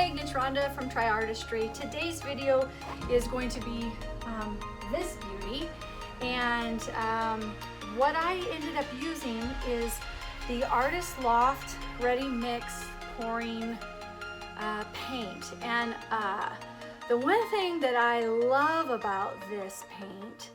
Hi, it's Rhonda from Tri-RRR-tistry. Today's video is going to be this beauty, and what I ended up using is the Artist Loft Ready Mix pouring paint. And the one thing that I love about this paint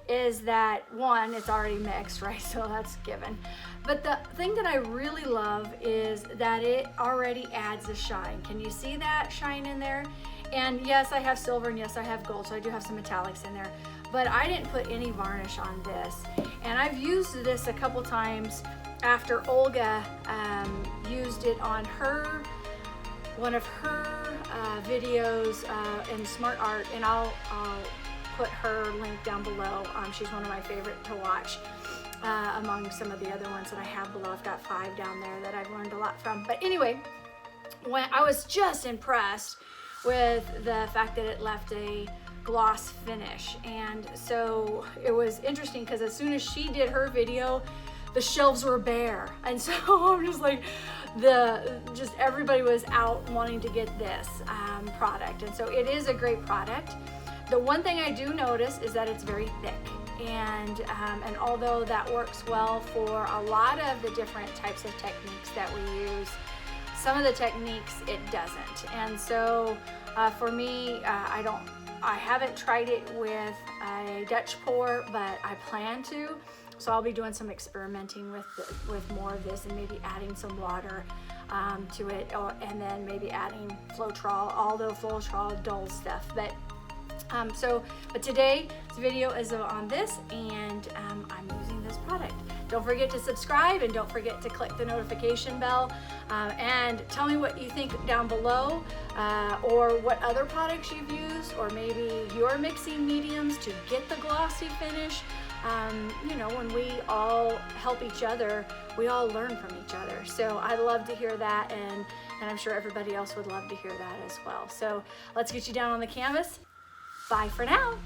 is that, one, it's already mixed, right? So that's given. But the thing that I really love is that it already adds a shine. Can you see that shine in there? And yes, I have silver, and yes, I have gold, so I do have some metallics in there. But I didn't put any varnish on this. And I've used this a couple times after Olga used it on one of her videos in Smart Art, and I'll put her link down below. She's one of my favorite to watch among some of the other ones that I have below. I've got 5 down there that I've learned a lot from. But anyway, when I was just impressed with the fact that it left a gloss finish. And so it was interesting because as soon as she did her video, the shelves were bare. And so I'm just like, just everybody was out wanting to get this product. And so it is a great product. The one thing I do notice is that it's very thick. And although that works well for a lot of the different types of techniques that we use, some of the techniques it doesn't. And so for me, I haven't tried it with a Dutch pour, but I plan to. So I'll be doing some experimenting with more of this, and maybe adding some water to it, and then maybe adding Floetro, although Floetro dulls stuff. But but today's video is on this, and I'm using this product. Don't forget to subscribe, and don't forget to click the notification bell, and tell me what you think down below, or what other products you've used, or maybe your mixing mediums to get the glossy finish. You know, when we all help each other, we all learn from each other. So I love to hear that, and I'm sure everybody else would love to hear that as well. So let's get you down on the canvas. Bye for now.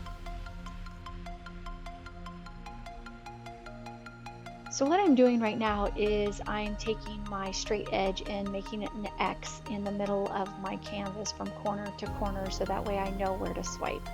So what I'm doing right now is I'm taking my straight edge and making it an X in the middle of my canvas from corner to corner, so that way I know where to swipe.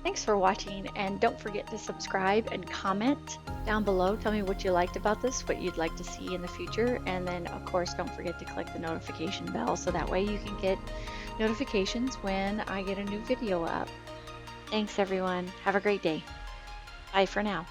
Thanks for watching, and don't forget to subscribe and comment down below. Tell me what you liked about this, what you'd like to see in the future, and then of course don't forget to click the notification bell so that way you can get notifications when I get a new video up. Thanks everyone. Have a great day. Bye for now.